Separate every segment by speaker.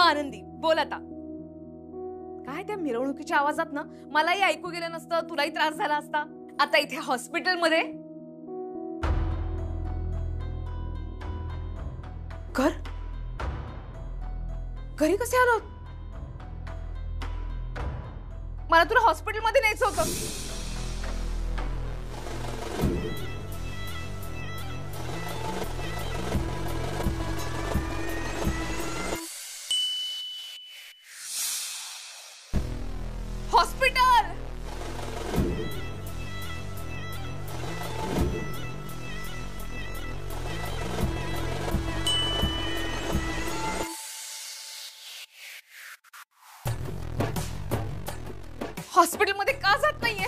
Speaker 1: आनंदी बोल आता. काय त्या मिरवणुकीच्या आवाजात ना मलाही ऐकू गेलं नसतं, तुलाही त्रास झाला असता. आता इथे हॉस्पिटलमध्ये घरी कसे आलो? मला तुला हॉस्पिटलमध्ये न्यायचं होतं. हॉस्पिटल हॉस्पिटलमध्ये का जात नाहीये?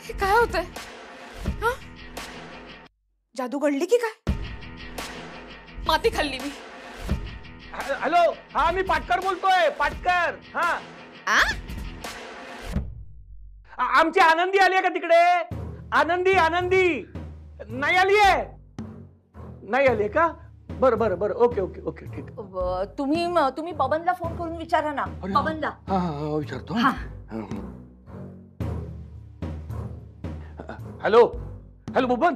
Speaker 1: हे काय होतंय? हा? जादू घडली की काय? माती खाल्ली मी.
Speaker 2: हॅलो, हा मी पाटकर बोलतोय. पाटकर. हा आमची आनंदी आली आहे का तिकडे? आनंदी आनंदी नाही आली आहे? नाही आली आहे का? बरं बरं बरं, ओके ओके ओके ठीक.
Speaker 3: तुम्ही बबनला फोन करून विचारा ना. बबनला.
Speaker 2: हा हा विचारतो. हॅलो हॅलो बबन,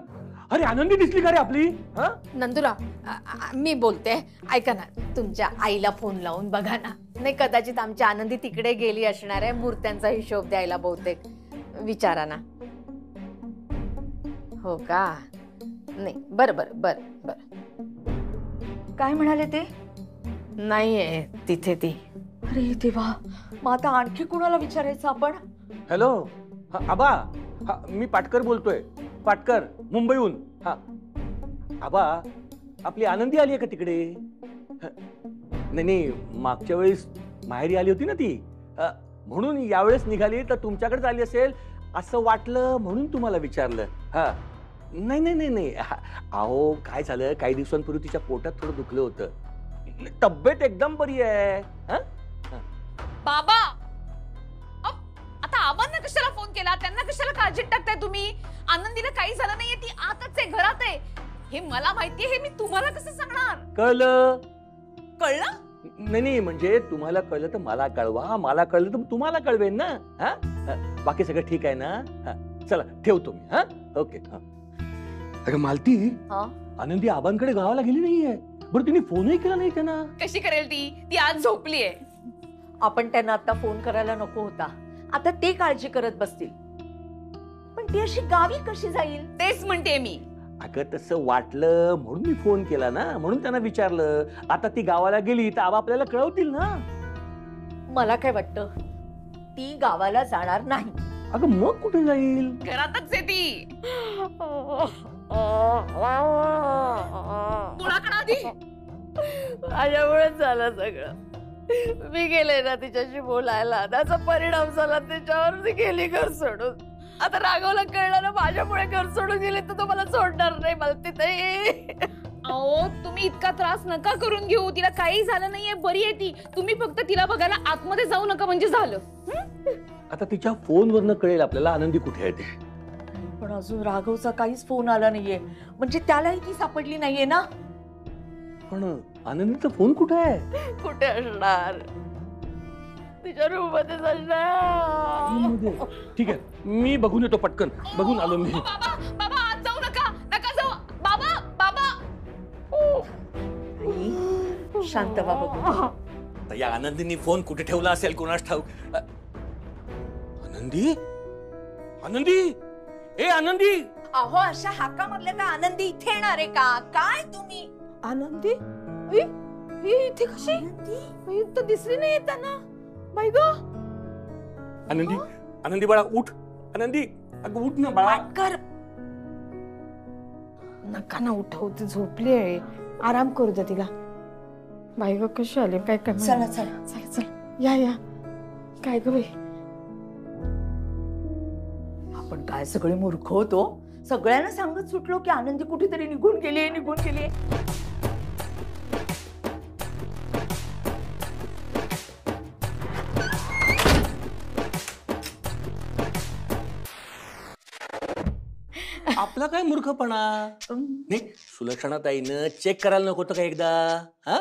Speaker 2: अरे आनंदी दिसली का रे आपली?
Speaker 3: नंदुराव मी बोलते, ऐका ना, तुमच्या आईला फोन लावून बघा ना. नाही, कदाचित आमची आनंदी तिकडे गेली असणार आहे मूर्त्यांचा हिशोब द्यायला. बहुतेक विचारा ना. हो का? नाही, बरं बरं बरं बरं. काय म्हणाले ते? नाहीये तिथे ती. अरे देवा, मग आता आणखी कुणाला विचारायचं आपण?
Speaker 2: हॅलो आबा, हा मी पाटकर बोलतोय. पाटकर, मुंबईहून. हा आबा, आपली आनंदी आली आहे का तिकडे? नाही नाही, मागच्या वेळेस माहेरी आली होती ना ती, म्हणून यावेळेस निघाली तर तुमच्याकडेच आली असेल असं वाटलं, म्हणून तुम्हाला विचारलं. हा नाही नाही नाही नाही, अहो काय झालं, काही दिवसांपूर्वी तिच्या पोटात थोडं दुखलं होतं. तब्येत एकदम बरी आहे.
Speaker 1: बाबा, आता आबांना कशाला फोन केला? त्यांना कशाला काळजीत टाकताय तुम्ही? आनंदीला काही झालं नाहीये, ती आतच आहे, घरात आहे. हे मला माहितीये, हे मी तुम्हाला कसं सांगणार?
Speaker 2: कळलं?
Speaker 1: कळलं?
Speaker 2: नाही नाही, म्हणजे तुम्हाला कळलं तर मला कळवा, मला कळलं तर तुम्हाला कळवेन ना. हा बाकी सगळं ठीक आहे ना? चला ठेवतो मी. हा ओके. अगं मालती, आनंदी आबांकडे गावाला गेली नाहीये. बरं तिने फोनही केला नाही त्यांना.
Speaker 1: कशी करेल ती? ती आज झोपलीये.
Speaker 3: आपण त्यांना आता फोन करायला नको होता. आता ते काळजी करत बसतील. पण ती अशी गावी कशी जाईल?
Speaker 1: तेच म्हणते मी.
Speaker 2: अगं तसं वाटलं म्हणून मी फोन केला ना, म्हणून त्यांना विचारलं. आता ती गावाला गेली तर आबा आपल्याला कळवतील ना.
Speaker 3: मला काय वाटतं, ती गावाला जाणार नाही.
Speaker 2: अगं मग कुठे जाईल?
Speaker 1: घरातच आहे ती. मुळाकडे आधी
Speaker 3: माझ्यामुळेच झालं सगळं. मी गेले ना तिच्याशी बोलायला, त्याचा परिणाम झाला त्याच्यावर. ती गेली घर सोडून. आता राघवला कळलं ना माझ्यामुळे घर सोडून गेले तर तो मला सोडणार नाही. मला तिथे.
Speaker 1: अहो तुम्ही इतका त्रास नका करून घेऊ. तिला काही झालं नाहीये, बरी आहे ती. तुम्ही फक्त तिला बघायला आतमध्ये जाऊ नका म्हणजे झालं.
Speaker 2: आता तिच्या फोनवरनं कळेल आपल्याला आनंदी कुठे आहे ते.
Speaker 3: पण अजून राघवचा काहीच फोन आला नाहीये, म्हणजे त्यालाही ती सापडली नाहीये ना.
Speaker 2: पण आनंदीचा फोन कुठे आहे?
Speaker 3: कुठे असणार? तिच्या रूम मध्ये असणार.
Speaker 2: ठीक आहे, मी बघून येतो पटकन. बघून आलो मी.
Speaker 1: बाबा बाबा, आज जाऊ नका, नका जाऊ. बाबा बाबा.
Speaker 3: शांत बाबा.
Speaker 2: या आनंदीने फोन कुठे ठेवला असेल कोणास ठाऊक. आनंदी, आनंदी, ए आनंदी.
Speaker 3: अहो अशा हाका मारल्या का आनंदी इथे येणार आहे का? काय तुम्ही?
Speaker 1: आनंदी इथे कशी? तर दिसली नाही येताना. बाई ग.
Speaker 2: आनंदी, आनंदी बाळा उठ. आनंदी, अगं उठ ना बाळा.
Speaker 3: कर.
Speaker 1: नका ना उठव, ती झोपली आहे. आराम करू दे तिला. बाई ग कशी आली? काय काय?
Speaker 3: चला चला
Speaker 1: चला चला, या या. काय ग बाई,
Speaker 3: आपण काय सगळे मूर्ख होतो. सगळ्यांना सांगत सुटलो की आनंदी कुठेतरी निघून गेली, निघून गेली.
Speaker 2: आपला काय मूर्खपणा नाही. सुलक्षणाताईनं चेक करायला नको होतं का एकदा? हा,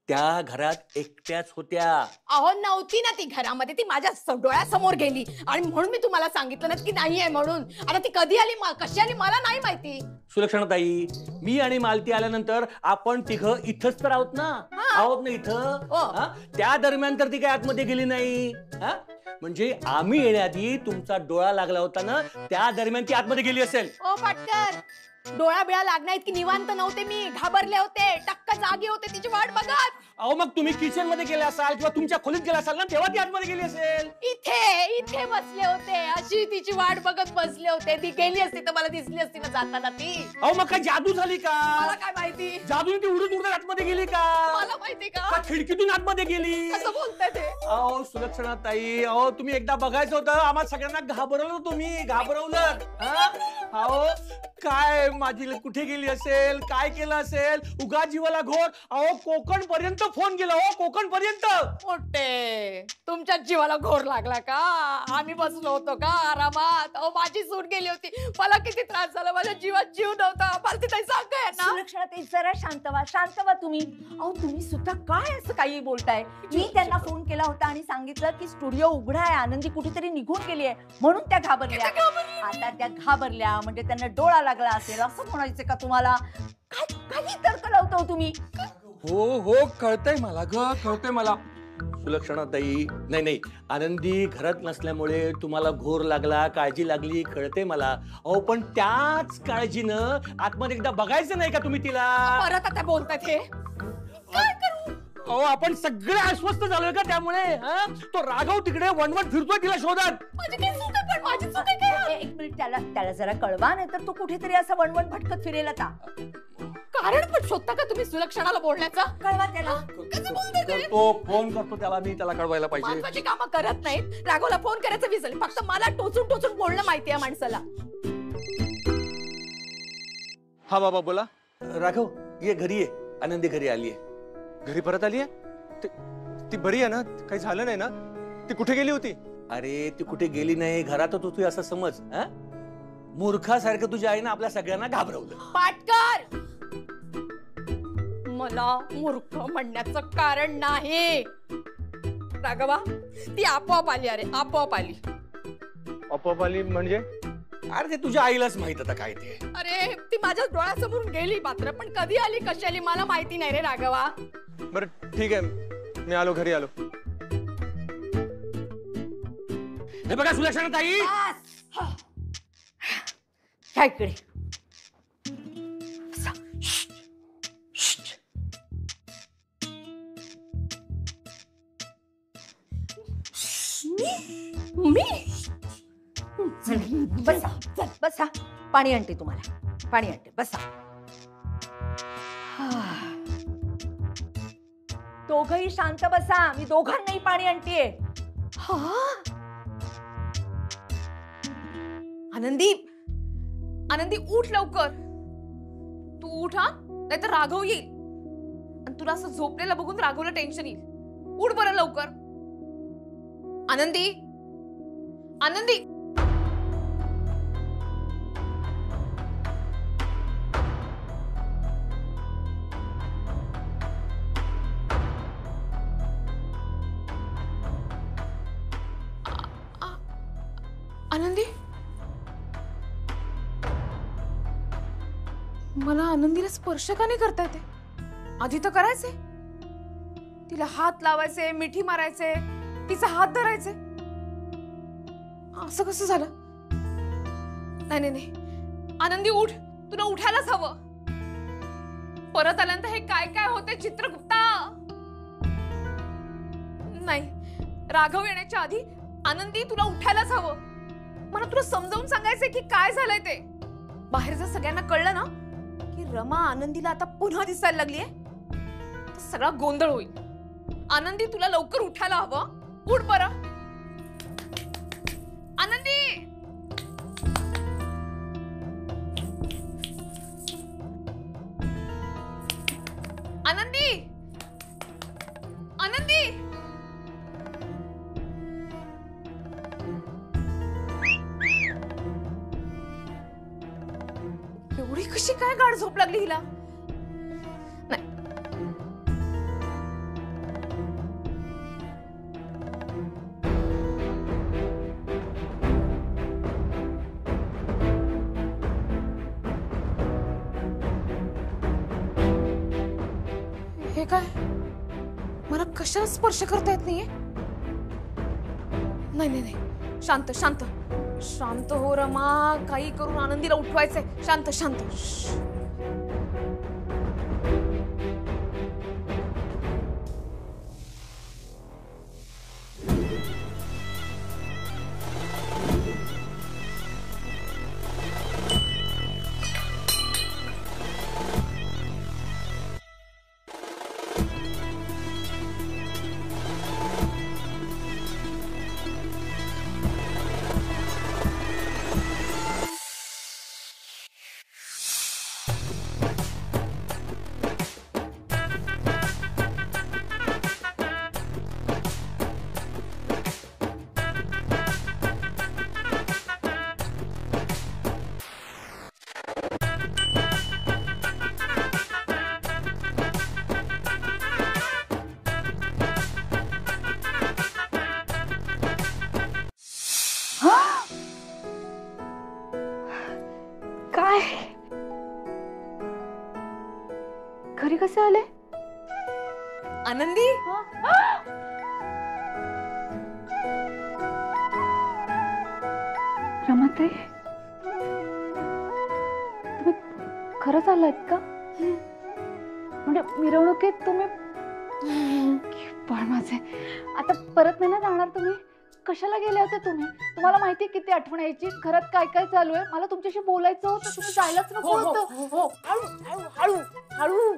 Speaker 2: त्या घरात एकट्याच होत्या.
Speaker 3: अहो नव्हती ना ती घरामध्ये, ती माझ्या डोळ्यासमोर गेली आणि म्हणून मी तुम्हाला सांगितलं ना की नाहीये म्हणून. आता ती कधी आली कशी आली मला नाही माहिती.
Speaker 2: सुलक्षणाताई, मी आणि मालती आल्यानंतर आपण तिघं इथंच तर आहोत ना? आहोत ना इथं? हा? त्या दरम्यान तर ती काय आतमध्ये गेली नाही. हा, म्हणजे आम्ही येण्याआधी तुमचा डोळा लागला होता ना, त्या दरम्यान ती आतमध्ये गेली असेल.
Speaker 3: ओ पाटकर, डोळा बिळा लागणार इतकी निवांत नव्हते मी, घाबरले होते, टक्क जागे होते तिची वाट बघत.
Speaker 2: अहो मग तुम्ही किचन मध्ये गेले असाल किंवा तुमच्या खोलीत गेला असाल ना, तेव्हा ती आतमध्ये गेली असेल.
Speaker 3: इथे बसले होते, अशी तिची वाट बघत बसले होते. ती गेली असती तर मला दिसली असती ना जाताना ती.
Speaker 2: अहो मग काय जादू झाली का?
Speaker 3: मला काय माहिती.
Speaker 2: जादूने ती उडत उडत आतमध्ये गेली का?
Speaker 3: मला माहिती का?
Speaker 2: का खिडकीतून आतमध्ये गेली?
Speaker 3: कसं बोलताय ते?
Speaker 2: अहो सुलक्षणाताई, अहो तुम्ही एकदा बघायचं होतं. आम्हाला सगळ्यांना घाबरवलं, तुम्ही घाबरवलं. अहो काय माझी कुठे गेली असेल, काय केलं असेल, उगा जीवाला घोर. अहो कोकण पर्यंत फोन गेला. हो कोकण पर्यंत.
Speaker 3: मोठे तुमच्या जीवाला घोर लागला का? आम्ही बसलो होतो का आरामात? अहो माझी सूट गेली होती, मला किती त्रास झाला, माझ्या जीवात जीव नव्हता. मला तिथे सांगाय ना.
Speaker 4: सुलक्षणाताई जरा शांत व्हा तुम्ही. अहो तुम्ही सुद्धा काय असं काही बोलताय? मी त्यांना फोन केला होता आणि सांगितलं की स्टुडिओ उघडा आहे, आनंदी कुठेतरी निघून गेली आहे म्हणून त्या घाबरल्या. आता त्या घाबरल्या म्हणजे त्यांना डोळा लागला असेल असं म्हणायचं का तुम्हाला? काही तर्क लावतो तुम्ही?
Speaker 2: हो हो कळतंय मला ग, कळतंय मला. सुलक्षणाताई, नाही आनंदी घरात नसल्यामुळे तुम्हाला घोर लागला, काळजी लागली, कळते मला. अहो पण त्याच काळजीनं आतमध्ये एकदा बघायचं नाही का तुम्ही तिला?
Speaker 3: परत आता बोलतात हे. काय करू?
Speaker 2: अहो आपण सगळे अस्वस्थ झालोय का त्यामुळे? तो राघव तिकडे वणवण फिरतोय तिला शोधत.
Speaker 3: माझी काय चूक आहे, पण माझी चूक आहे काय?
Speaker 4: एक मिनिट, त्याला जरा कळवा, नाही तर तो कुठेतरी असं वणवण भटकत फिरेल आता.
Speaker 3: कारण पण शोधता का तुम्ही सुलक्षणाला बोलण्याचा?
Speaker 4: कळवा त्याला.
Speaker 3: कसं बोलताय ते?
Speaker 2: तो फोन करतो त्याला, मी त्याला कळवायला पाहिजे.
Speaker 3: महत्वाची कामं करत नाहीत. राघवला फोन करायचं विसरले, फक्त मला टोचून टोचून बोलणं माहिती आहे माणसाला.
Speaker 5: हा बाबा बोला.
Speaker 2: राघव ये घरी ये, आनंदी घरी आलीये.
Speaker 5: घरी परत आली आहे? ती बरी आहे ना? काही झालं नाही ना? ती कुठे गेली होती?
Speaker 2: अरे ती कुठे गेली नाही, घरातच होती असं समज. मूर्खासारखं तुझ्या आईनं आपल्या सगळ्यांना घाबरवलं.
Speaker 3: पाटकर, मला मूर्ख म्हणण्याचं कारण नाही. राघवा, ती आपोआप आली. अरे आपोआप आली.
Speaker 5: आपोआप आली म्हणजे?
Speaker 2: अरे ते तुझ्या आईलाच माहित आता काय ते.
Speaker 3: अरे ती माझ्या डोळ्यासमोरून गेली मात्र, पण कधी आली कशी आली मला माहिती नाही रे राघवा.
Speaker 5: बरं ठीक आहे, मी आलो, घरी आलो.
Speaker 2: हे बघा सुलक्षणाताई,
Speaker 4: ह्या इकडे.
Speaker 3: मी
Speaker 4: बसा बसा, पाणी आणते तुम्हाला, पाणी आणते, बसा. दोघही शांत बसा, मी दोघांनाही पाणी आणतेय.
Speaker 1: आनंदी, आनंदी उठ लवकर. तू उठ हा, नाहीतर राघव येईल आणि तुला असं झोपलेलं बघून राघवला टेन्शन येईल. उठ बरं लवकर. आनंदी, आनंदी. आनंदी, मला आनंदीला स्पर्श का नाही करता येते? आधी तर करायचे. तिला हात लावायचे, मिठी मारायचे, तिचा हात धरायचे. असं कसं झालं? नाही नाही, आनंदी उठ, तुला उठायलाच हवं. परत आल्यानंतर हे काय काय होते चित्रगुप्ता. नाही, राघव येण्याच्या आधी आनंदी तुला उठायलाच हवं. मला तुला समजावून सांगायचंय की काय झालंय ते. बाहेर जर सगळ्यांना कळलं ना की रमा आनंदीला आता पुन्हा दिसायला लागलीये तर सगळा गोंधळ होईल. आनंदी तुला लवकर उठायला हवं. उठ बरं. आनंदी, आनंदी, आनंदी. एवढी कशी काय गाढ झोप लागली हिला? नाही, हे काय? मला कशाला स्पर्श करता येत नाहीये? नाही नाही नाही, शांत शांत शांत हो रमा. काही करून आनंदीला उठवायचंय. शांत शांत. श्श्श.
Speaker 4: काय घरी कसे आले?
Speaker 1: आनंदी,
Speaker 4: रमाताई, तुम्ही खरंच आलात का? म्हणजे मिरवणुकीत तुम्ही? बाळ माझे, आता परत नाही ना जाणार तुम्ही? कशाला गेले होते तुम्ही? तुम्हाला माहिती किती आठवण यायची, घरात काय काय चालू आहे. मला तुमच्याशी बोलायचं होतं, तुम्ही जायलाच नको होतं.
Speaker 3: हळू हळू हळू.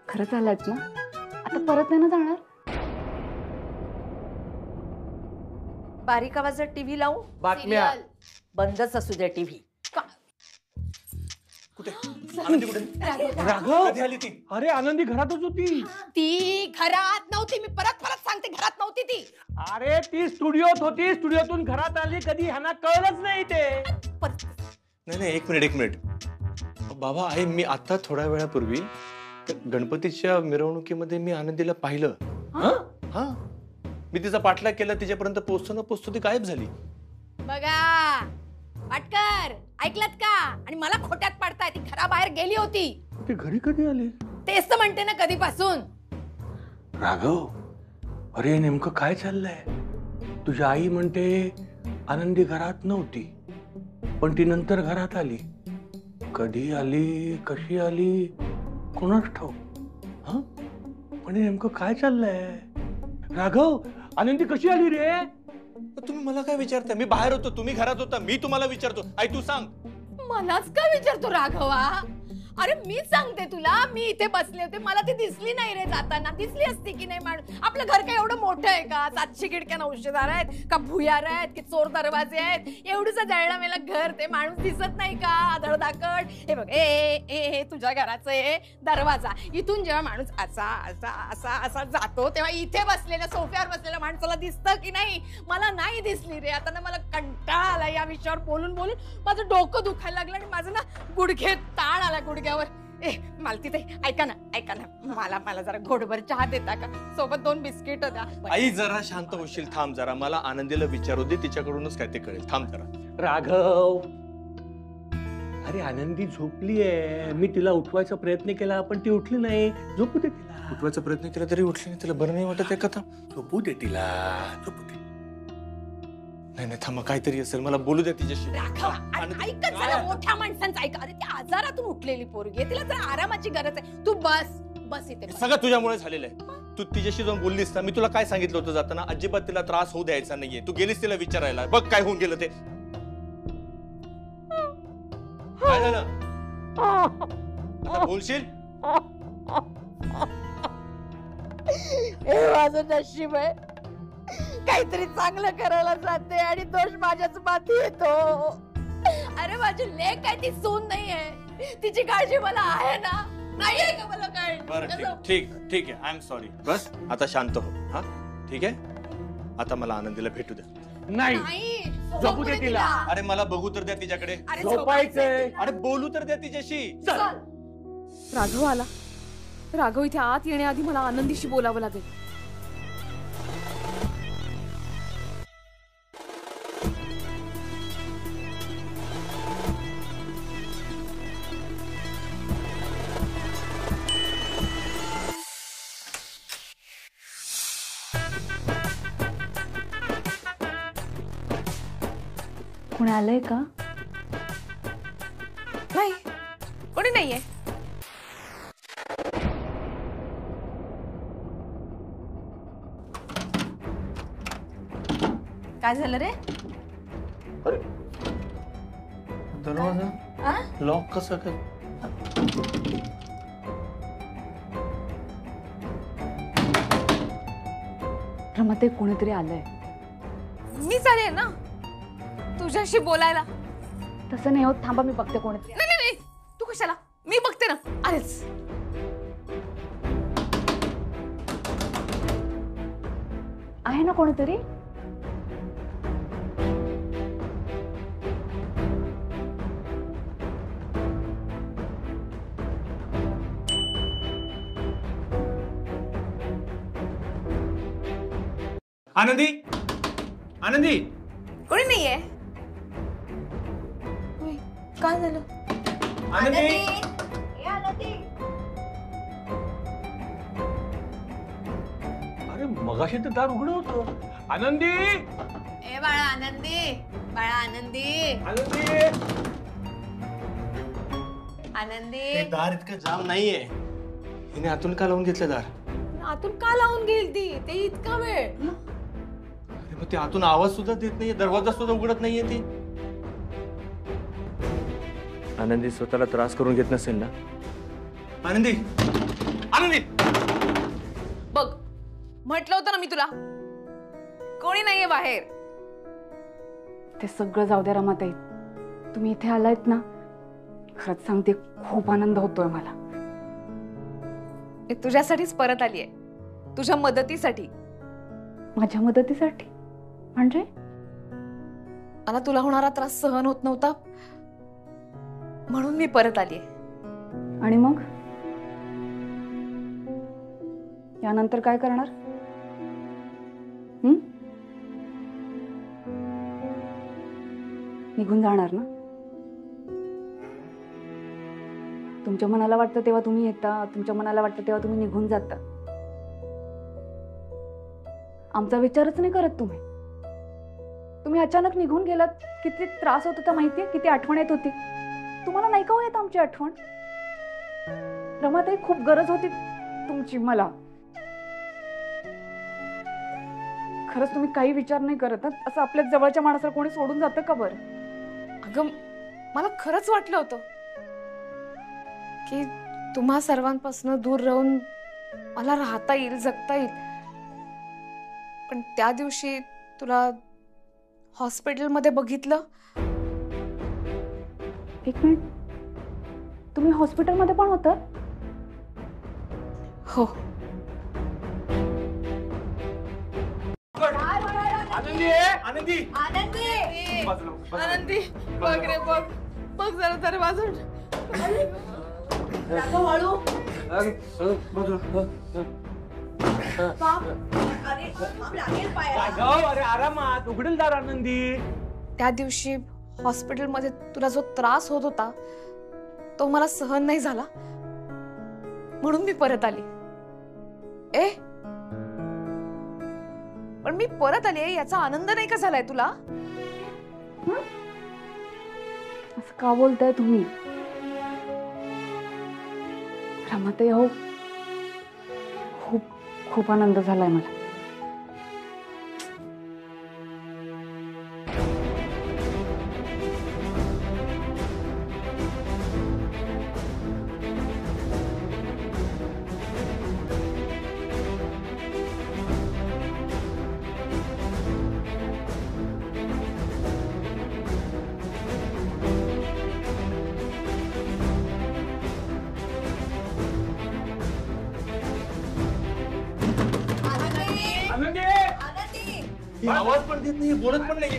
Speaker 4: खरंच आलात ना? आता परत नाही ना जाणार? बारीक आवाजात टीव्ही लावू?
Speaker 5: बातम्या.
Speaker 4: बंदच असू द्या टीव्ही.
Speaker 5: कुठे आनंदी? कुठे?
Speaker 2: राघव,
Speaker 5: कधी आली ती?
Speaker 2: अरे आनंदी घरातच होती.
Speaker 3: ती घरात नव्हती. मी परत परत सांगते, घरात नव्हती ती.
Speaker 2: अरे ती स्टुडिओत होती, स्टुडिओतून घरात आली. कधी ह्यांना कळलंच नाही ते.
Speaker 5: नाही नाही, एक मिनिट. बाबा आहे, मी आता थोड्या वेळापूर्वी गणपतीच्या मिरवणुकीमध्ये मी आनंदीला पाहिलं. हा, मी तिचा पाठलाग केला, तिच्यापर्यंत पोहोचतो ती गायब झाली.
Speaker 3: बघा पाटकर, ऐकलत का? आणि मला खोट्यात पाडताय. ती घराबाहेर गेली होती.
Speaker 2: ती घरी कधी आली?
Speaker 3: तेच तर म्हणते ना, कधीपासून.
Speaker 2: राघव, अरे नेमकं काय चाललंय? तुझी आई म्हणते आनंदी घरात नव्हती, पण ती नंतर घरात आली. कधी आली, कशी आली, कोणाच ठाऊक. हा, पण नेमकं काय चाललंय? राघव, आनंदी कशी आली रे?
Speaker 5: तुम्ही मला काय विचारताय? मी बाहेर होतो, तुम्ही घरात होता. मी तुम्हाला विचारतो, आई तू सांग.
Speaker 3: मलाच का विचारतो राघवा? अरे मी सांगते तुला, मी इथे बसले होते, मला ती दिसली नाही रे जाताना. दिसली असती की नाही माणूस? आपलं घर काय एवढं मोठं आहे का? 700 खिडक्या 900 दार आहेत का? भुयार आहेत की चोर दरवाजे आहेत? एवढंच जळला मेला घर, ते माणूस दिसत नाही का? आदळदाकड. हे बघ, ए तुझ्या घराचं हे दरवाजा. इथून जेव्हा माणूस असा असा असा असा जातो, तेव्हा इथे बसलेल्या सोफ्यावर बसलेल्या माणसाला दिसतं की नाही? मला नाही दिसली रे. आता ना मला कंटाळा आला या विषयावर बोलून बोलून. माझं डोकं दुखायला लागलं आणि माझं ना गुडघे ताण आला गुडघ्यावर. मालती ते ऐका ना, मला जरा घोडभर चहा देता का? सोबत 2 बिस्किट द्या.
Speaker 5: आई जरा शांत होशील? थांब जरा, मला आनंदीला विचारू दे, तिच्याकडूनच काय ते कळेल. थांब जरा.
Speaker 2: राघव, अरे आनंदी झोपली आहे. मी तिला उठवायचा प्रयत्न केला, पण ती उठली नाही. झोपू दे तिला.
Speaker 5: उठवायचा प्रयत्न केला तरी उठली नाही. तिला बरं नाही वाटत आहे का?
Speaker 2: झोपू दे तिला, झोपू दे.
Speaker 5: नाही थांबा, काहीतरी असेल, मला बोलू द्या तिच्याशी.
Speaker 3: ऐकत जरा, मोठ्या माणसांचं ऐका. अरे ती आजारातून उठलेली पोरगी आहे, तिला जरा आरामाची गरज आहे. तू बस इथे.
Speaker 5: सगळं तुझ्यामुळे झालेलं आहे. तू तिच्याशी जाऊन बोललीस ना? मी तुला काय सांगितलं होतं जाताना? अजिबात तिला त्रास होऊ द्यायचा नाहीये. तू गेलीस तिला विचारायला, बघ काय होऊन गेलं ते. काय झालं? आता बोलशील?
Speaker 3: हे माझं नशीब आहे. काहीतरी चांगलं करायला जाते आणि दोष माझ्याच माथी येतो. अरे माझी लेक आहे, ती सून नाहीये. तिची काळजी मला आहे ना? नाहीये का मला काळजी?
Speaker 5: बरं ठीक आहे. I am sorry. बस आता शांत हो. हा ठीक आहे. आता मला आनंदीला भेटू द्या.
Speaker 2: नाही,
Speaker 3: नाही
Speaker 2: झोपू दे तिला.
Speaker 5: अरे मला बघू तर द्या तिच्याकडे.
Speaker 1: अरे
Speaker 2: झोपायचंय.
Speaker 5: अरे बोलू तर द्या तिच्याशी.
Speaker 1: राघव आला. राघव इथे आत येण्याआधी मला आनंदीशी बोलावं लागेल.
Speaker 4: कोणी आलंय का?
Speaker 1: नाही, कोणी नाहीये.
Speaker 4: काय झालं रे?
Speaker 5: दरवाजा लॉक कसं काय?
Speaker 4: रमाते कोणीतरी आलंय.
Speaker 1: मीच आले ना तुझ्याशी बोलायला.
Speaker 4: तसं नाही होत, थांबा मी बघते कोणीतरी.
Speaker 1: नाही नाही नाही, तू कशाला? मी बघते ना. अरेच
Speaker 4: आहे ना कोणीतरी.
Speaker 5: आनंदी, आनंदी.
Speaker 1: कोणी नाहीये. होय, काय झालं?
Speaker 5: आनंदी.
Speaker 2: अरे मगाशी तर दार उघडं होतं. आनंदी,
Speaker 3: ए बाळा आनंदी, बाळा आनंदी,
Speaker 2: आनंदी.
Speaker 3: आनंदी.
Speaker 5: हे दार इतकं जाम नाहीये. हिने आतून का लावून घेतलं दार?
Speaker 3: आतून का लावून घेईल ती? ते इतका वेळ.
Speaker 5: अरे मग ती आतून आवाज सुद्धा देत नाहीये, दरवाजा सुद्धा उघडत नाहीये ती. आनंदी स्वतःला त्रास करून घेत नसेल ना? आनंदी, आनंदी.
Speaker 1: बघ, म्हटलं होतं ना मी तुला, कोणी नाहीये बाहेर.
Speaker 4: ते सगळं जाऊ द्या रमाताई. तुम्ही इथे आलायत ना, खरंच सांगते खूप आनंद होतोय मला.
Speaker 1: मी तुझ्यासाठीच परत आलीये, तुझ्या मदतीसाठी.
Speaker 4: माझ्या मदतीसाठी म्हणजे?
Speaker 1: मला तुला होणारा त्रास सहन होत नव्हता म्हणून मी परत आलीये.
Speaker 4: आणि मग यानंतर काय करणार? निघून जाणार ना? तुमच्या मनाला वाटतं तेव्हा तुम्ही येता, तुमच्या मनाला वाटतं तेव्हा तुम्ही निघून जाता. आमचा विचारच नाही करत तुम्ही. तुम्ही अचानक निघून गेलात. किती त्रास होत होता माहितीये, किती आठवण येत होती. तुम्हाला नाही का येत आमची आठवण? रमाताई, खूप गरज होती तुमची मला. खरंच तुम्ही काही विचार नाही करत. असं आपल्या जवळच्या माणसाला कोणी सोडून जातं का बरं?
Speaker 1: अगं, मला खरंच वाटलं होतं की तुम्हा सर्वांपासून दूर राहून मला राहता येईल, जगता येईल. पण त्या दिवशी तुला हॉस्पिटलमध्ये बघितलं.
Speaker 4: एक मिनिट, तुम्ही हॉस्पिटलमध्ये पण होता?
Speaker 1: हो.
Speaker 2: आनंदी, आनंदी.
Speaker 3: आनंदी, बघ रे बघ, बघ जरा दरवाजा.
Speaker 2: अरे आरामात उघडेल दार आनंदी.
Speaker 1: त्या दिवशी हॉस्पिटलमध्ये तुला जो त्रास होत होता तो मला सहन नाही झाला म्हणून मी परत आली. पण मी परत आली याचा आनंद नाही का झालाय तुला?
Speaker 4: असं का बोलताय तुम्ही? रमाताई, हो, खूप खूप आनंद झालाय मला.
Speaker 2: आनंदी,
Speaker 5: आवाज पण देत नाही, बोलत पण नाही.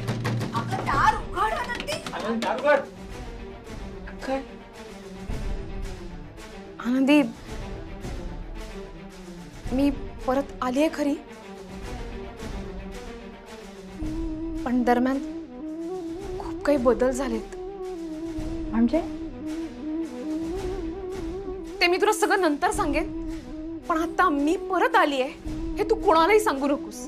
Speaker 4: दार उघड आनंदी.
Speaker 1: काय आनंदी, मी परत आलीये खरी, पण दरम्यान खूप काही बदल झालेत.
Speaker 4: म्हणजे
Speaker 1: ते मी तुला सगळं नंतर सांगेन, पण आता मी परत आलीये हे तू कोणालाही सांगू नकोस.